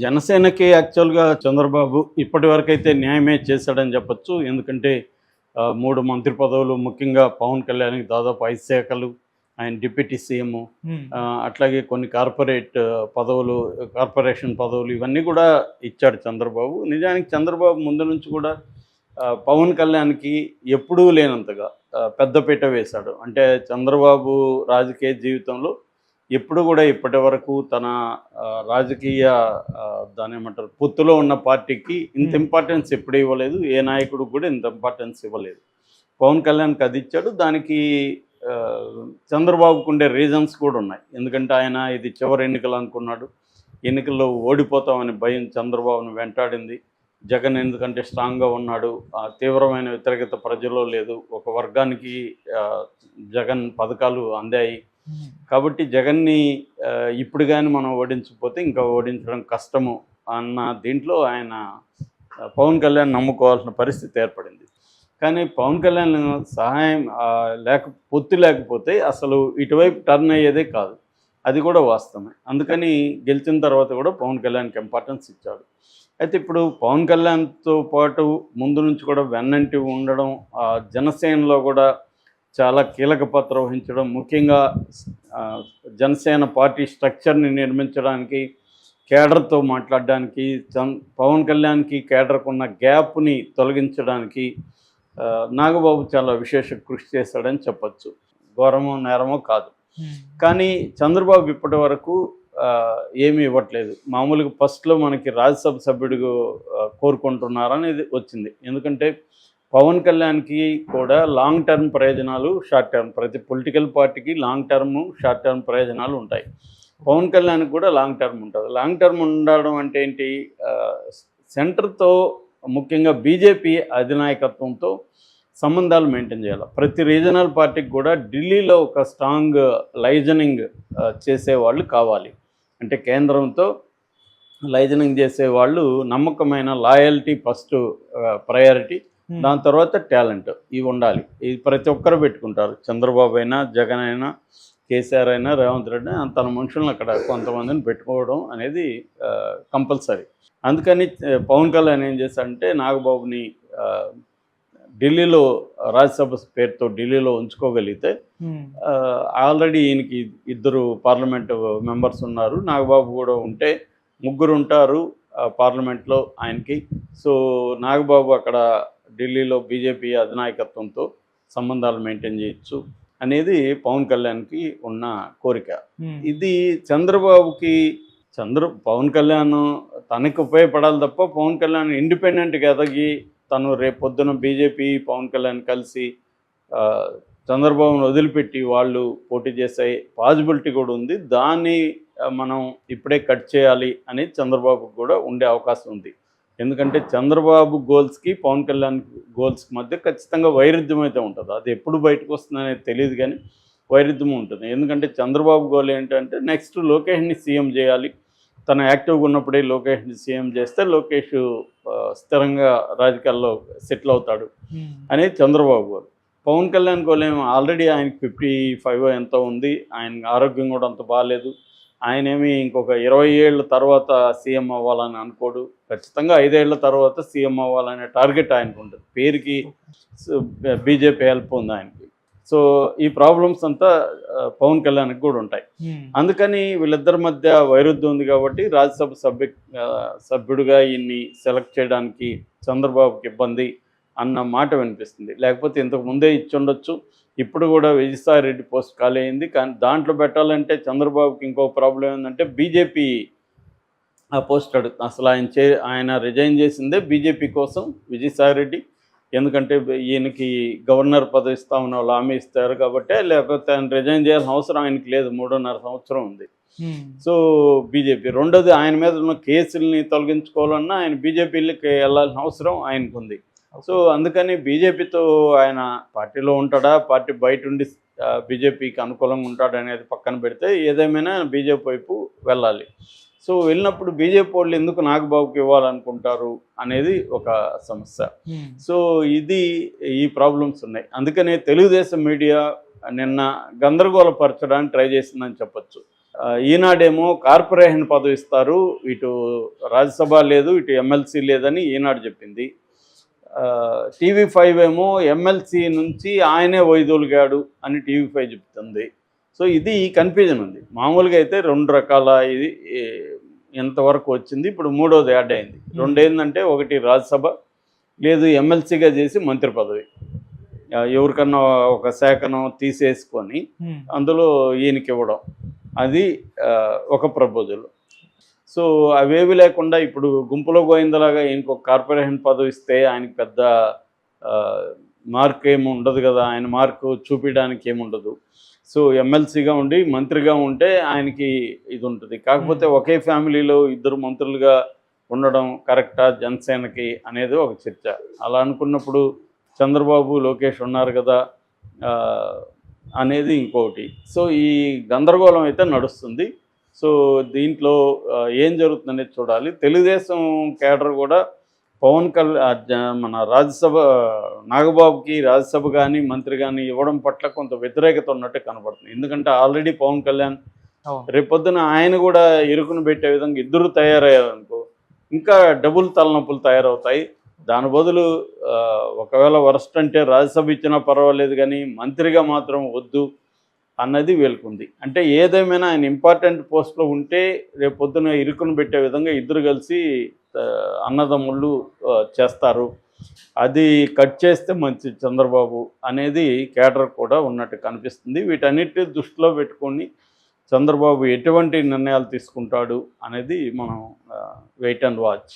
జనసేనకి యాక్చువల్‌గా చంద్రబాబు ఇప్పటివరకైతే న్యాయమే చేశాడని చెప్పొచ్చు. ఎందుకంటే 3 మంత్రి పదవులు ముఖ్యంగా పవన్ కళ్యాణ్‌కి దాదాపు 5 శాఖలు, ఆయన డిప్యూటీ సీఎము, హ్మ్. అట్లాగే కొన్ని పదవులు, కార్పొరేషన్ పదవులు ఇవన్నీ కూడా ఇచ్చాడు చంద్రబాబు. నిజానికి చంద్రబాబు ముందు నుంచి కూడా పవన్ కళ్యాణ్‌కి ఎప్పుడూ లేనంతగా పెద్దపీట వేశాడు. అంటే చంద్రబాబు రాజకీయ జీవితంలో ఎప్పుడు కూడా ఇప్పటివరకు తన రాజకీయ దాన్నేమంటారు పొత్తులో ఉన్న పార్టీకి ఇంత హ్మ్. ఇంపార్టెన్స్ ఎప్పుడు ఇవ్వలేదు. ఏ నాయకుడికి కూడా ఇంత ఇంపార్టెన్స్ ఇవ్వలేదు. పవన్ కళ్యాణ్‌కి అది ఇచ్చాడు. దానికి చంద్రబాబుకు ఉండే రీజన్స్ కూడా ఉన్నాయి. ఎందుకంటే ఆయన ఇది చివరి ఎన్నికలు అనుకున్నాడు. ఎన్నికల్లో ఓడిపోతామని భయం చంద్రబాబును వెంటాడింది. జగన్ ఎందుకంటే స్ట్రాంగ్‌గా ఉన్నాడు. తీవ్రమైన వ్యతిరేకత ప్రజల్లో లేదు. ఒక వర్గానికి జగన్ పథకాలు అందాయి. హ్మ్. కాబట్టి జగన్‌ని ఇప్పుడు గాని మనం ఓడించకపోతే ఇంకా ఓడించడం కష్టము అన్న దీంట్లో ఆయన పవన్ కళ్యాణ్ నమ్ముకోవాల్సిన పరిస్థితి ఏర్పడింది. కానీ పవన్ కళ్యాణ్ సహాయం పొత్తు లేకపోతే అసలు ఇటువైపు టర్న్ అయ్యేదే కాదు. అది కూడా వాస్తవమే. అందుకని గెలిచిన తర్వాత కూడా పవన్ కళ్యాణ్‌కి ఇంపార్టెన్స్ ఇచ్చాడు. అయితే ఇప్పుడు పవన్ కళ్యాణ్‌తో పాటు ముందు నుంచి కూడా వెన్నంటి ఉండడం, జనసేనలో కూడా చాలా కీలక పాత్ర వహించడం, ముఖ్యంగా ఆహ్, జనసేన పార్టీ స్ట్రక్చర్‌ని నిర్మించడానికి, కేడర్‌తో మాట్లాడడానికి, పవన్ కళ్యాణ్‌కి కేడర్‌కున్న గ్యాప్‌ని తొలగించడానికి నాగబాబు చాలా విశేష కృషి చేశాడని చెప్పొచ్చు. ఘోరమో, నేరమో కాదు. హ్మ్. కానీ చంద్రబాబు ఇప్పటివరకు ఏమీ ఇవ్వట్లేదు. మామూలుగా ఫస్ట్‌లో మనకి రాజ్యసభ సభ్యుడు కోరుకుంటున్నారనేది వచ్చింది. ఎందుకంటే పవన్ కళ్యాణ్‌కి కూడా లాంగ్ టర్మ్ ప్రయోజనాలు, షార్ట్ టర్మ్ ప్రతి పొలిటికల్ పార్టీకి లాంగ్ టర్మ్, షార్ట్ టర్మ్ ప్రయోజనాలు ఉంటాయి. పవన్ కళ్యాణ్‌కి కూడా లాంగ్ టర్మ్ ఉంటది. లాంగ్ టర్మ్ ఉండడం అంటే ఏంటి? ఆహ్, సెంటర్‌తో ముఖ్యంగా బీజేపీ అధినాయకత్వంతో సంబంధాలు మెయింటైన్ చేయాలి. ప్రతి రీజనల్ పార్టీకి కూడా ఢిల్లీలో ఒక స్ట్రాంగ్ లైజనింగ్ చేసేవాళ్ళు కావాలి. అంటే కేంద్రంతో లైజనింగ్ చేసేవాళ్ళు నమ్మకమైన లాయల్టీ ఫస్ట్ ప్రయారిటీ. హ్మ్. దాని తర్వాత టాలెంట్ ఇవి ఉండాలి. ఇది ప్రతి ఒక్కరు పెట్టుకుంటారు. చంద్రబాబు అయినా, జగన్ అయినా, కేసీఆర్ అయినా, రేవంత్ రెడ్డి అయినా తన మనుషులను అక్కడ కొంతమందిని పెట్టుకోవడం అనేది కంపల్సరీ. అందుకని పవన్ కళ్యాణ్ ఏం చేశాడంటే నాగబాబుని ఆహ్, ఢిల్లీలో రాజ్యసభ పేరుతో ఢిల్లీలో ఉంచుకోగలిగితే హ్మ్. ఆల్రెడీ ఈయనకి ఇద్దరు పార్లమెంటు మెంబర్స్ ఉన్నారు. నాగబాబు కూడా ఉంటే ముగ్గురు ఉంటారు పార్లమెంట్లో ఆయనకి. సో నాగబాబు అక్కడ ఢిల్లీలో బీజేపీ అధినాయకత్వంతో సంబంధాలు మెయింటైన్ చేయొచ్చు అనేది పవన్ కళ్యాణ్కి ఉన్న కోరిక. హ్మ్. ఇది చంద్రబాబుకి పవన్ కళ్యాణ్ తనకి ఉపయోగపడాలి తప్ప పవన్ కళ్యాణ్ ఇండిపెండెంట్గా ఎదగి తను రేపొద్దున బీజేపీ పవన్ కళ్యాణ్ కలిసి చంద్రబాబును వదిలిపెట్టి వాళ్ళు పోటీ చేసే పాజిబిలిటీ కూడా ఉంది. దాన్ని మనం ఇప్పుడే కట్ చేయాలి అని చంద్రబాబుకు కూడా ఉండే అవకాశం ఉంది. ఎందుకంటే చంద్రబాబు గోల్స్కి పవన్ కళ్యాణ్ గోల్స్కి మధ్య ఖచ్చితంగా వైరుధ్యం అయితే ఉంటుంది. అది ఎప్పుడు బయటకు వస్తుందనేది తెలియదు కానీ వైరుధ్యం ఉంటుంది. ఎందుకంటే చంద్రబాబు గోల్ ఏంటంటే నెక్స్ట్ లోకేష్ని సీఎం చేయాలి. తను యాక్టివ్గా ఉన్నప్పుడే లోకేష్ని సీఎం చేస్తే లోకేష్ స్థిరంగా రాజకీయాల్లో సెటిల్ అవుతాడు హ్మ్. అనేది చంద్రబాబు గోల్. పవన్ కళ్యాణ్ గోల్ ఏమో ఆల్రెడీ ఆయనకి 55 ఎంతో ఉంది. ఆయన ఆరోగ్యం కూడా అంత బాగాలేదు. ఆయనేమి ఇంకొక 20 ఏళ్ళ తర్వాత సీఎం అవ్వాలని అనుకోడు. ఖచ్చితంగా 5 ఏళ్ల తర్వాత సీఎం అవ్వాలనే టార్గెట్ ఆయనకు ఉంటుంది. పేరుకి బీజేపీ హెల్ప్ ఉంది ఆయనకి. సో ఈ ప్రాబ్లమ్స్ అంతా పవన్ కళ్యాణ్కి కూడా ఉంటాయి. హ్మ్. అందుకని వీళ్ళిద్దరి మధ్య వైరుధ్యం ఉంది కాబట్టి రాజ్యసభ సభ్యుడిగా ఈయన్ని సెలెక్ట్ చేయడానికి చంద్రబాబుకి ఇబ్బంది అన్న మాట వినిపిస్తుంది. లేకపోతే ఇంతకు ముందే ఇచ్చుండొచ్చు. ఇప్పుడు కూడా విజయసాయిరెడ్డి పోస్ట్ ఖాళీ అయింది. కానీ దాంట్లో పెట్టాలంటే చంద్రబాబుకి ఇంకో ప్రాబ్లం ఏంటంటే బీజేపీ ఆ పోస్ట్ అడుగుతుంది. అసలు ఆయన రిజైన్ చేసిందే బీజేపీ కోసం విజయసాయిరెడ్డి. ఎందుకంటే ఈయనకి గవర్నర్ పదవి ఇస్తామని వాళ్ళు హామీ ఇస్తారు కాబట్టే, లేకపోతే ఆయన రిజైన్ చేయాల్సిన అవసరం ఆయనకి లేదు. 3.5 సంవత్సరం ఉంది. హ్మ్. సో బీజేపీ రెండోది ఆయన మీద ఉన్న కేసుల్ని తొలగించుకోవాలన్నా ఆయన బీజేపీలకి వెళ్ళాల్సిన అవసరం ఆయనకుంది. సో అందుకని బీజేపీతో ఆయన పార్టీలో ఉంటాడా, పార్టీ బయటుండి బీజేపీకి అనుకూలంగా ఉంటాడనేది పక్కన పెడితే ఏదేమైనా బీజేపీ వైపు వెళ్ళాలి. సో వెళ్ళినప్పుడు బీజేపీ వాళ్ళు ఎందుకు నాగబాబుకి ఇవ్వాలనుకుంటారు అనేది ఒక సమస్య. హ్మ్. సో ఈ ప్రాబ్లమ్స్ ఉన్నాయి. అందుకనే తెలుగుదేశం మీడియా నిన్న గందరగోళపరచడానికి ట్రై చేసిందని చెప్పొచ్చు. ఈనాడేమో కార్పొరేషన్ పదవి ఇస్తారు, ఇటు రాజ్యసభ లేదు, ఇటు ఎమ్మెల్సీ లేదని ఈనాడు చెప్పింది. టీవీ5 ఏమో ఎమ్మెల్సీ నుంచి ఆయనే వైదొలిగాడు అని టీవీ5 చెప్తుంది. సో ఇది కన్ఫ్యూజన్ ఉంది. మామూలుగా అయితే 2 రకాల ఇది ఎంతవరకు వచ్చింది, ఇప్పుడు 3వది యాడ్ అయింది. 2 ఏంటంటే, ఒకటి రాజ్యసభ, లేదు ఎమ్మెల్సీగా చేసి మంత్రి పదవి, ఎవరికన్నా ఒక శాఖను తీసేసుకొని అందులో ఈయనకి ఇవ్వడం, అది ఒక ప్రపోజల్. సో అవేవి లేకుండా ఇప్పుడు గుంపులో గోయిందలాగా ఈయనకు ఒక కార్పొరేషన్ పదవి ఇస్తే ఆయనకి పెద్ద మార్క్ ఏమి ఉండదు కదా, ఆయన మార్కు చూపించడానికి ఏముండదు. సో ఎమ్మెల్సీగా ఉండి మంత్రిగా ఉంటే ఆయనకి ఇది ఉంటుంది. కాకపోతే ఒకే ఫ్యామిలీలో 2 మంత్రులుగా ఉండడం కరెక్టా జనసేనకి అనేది ఒక చర్చ. అలా అనుకున్నప్పుడు చంద్రబాబు, లోకేష్ ఉన్నారు కదా అనేది ఇంకొకటి. సో ఈ గందరగోళం అయితే నడుస్తుంది. సో దీంట్లో ఏం జరుగుతుందనేది చూడాలి. తెలుగుదేశం కేడర్ కూడా పవన్ కళ్యాణ్ మన రాజ్యసభ నాగబాబుకి రాజ్యసభ కానీ మంత్రి కానీ ఇవ్వడం పట్ల కొంత వ్యతిరేకత ఉన్నట్టు కనబడుతుంది. ఎందుకంటే ఆల్రెడీ పవన్ కళ్యాణ్ రేపొద్దున ఆయన కూడా ఇరుకును పెట్టే విధంగా 2 తయారయ్యారనుకో, ఇంకా డబుల్ తలనొప్పులు తయారవుతాయి. దాని బదులు ఒకవేళ వరస్ట్ అంటే రాజ్యసభ ఇచ్చినా పర్వాలేదు కానీ మంత్రిగా మాత్రం వద్దు అన్నది వీళ్ళకుంది. అంటే ఏదేమైనా ఆయన ఇంపార్టెంట్ పోస్ట్లో ఉంటే రేపు పొద్దున ఇరుకును పెట్టే విధంగా 2 కలిసి అన్నదమ్ముళ్ళు చేస్తారు. అది కట్ చేస్తే మంచి చంద్రబాబు అనేది కేడర్ కూడా ఉన్నట్టు కనిపిస్తుంది. వీటన్నిటి దృష్టిలో పెట్టుకొని చంద్రబాబు ఎటువంటి నిర్ణయాలు తీసుకుంటాడు అనేది మనం వెయిట్ అండ్ వాచ్.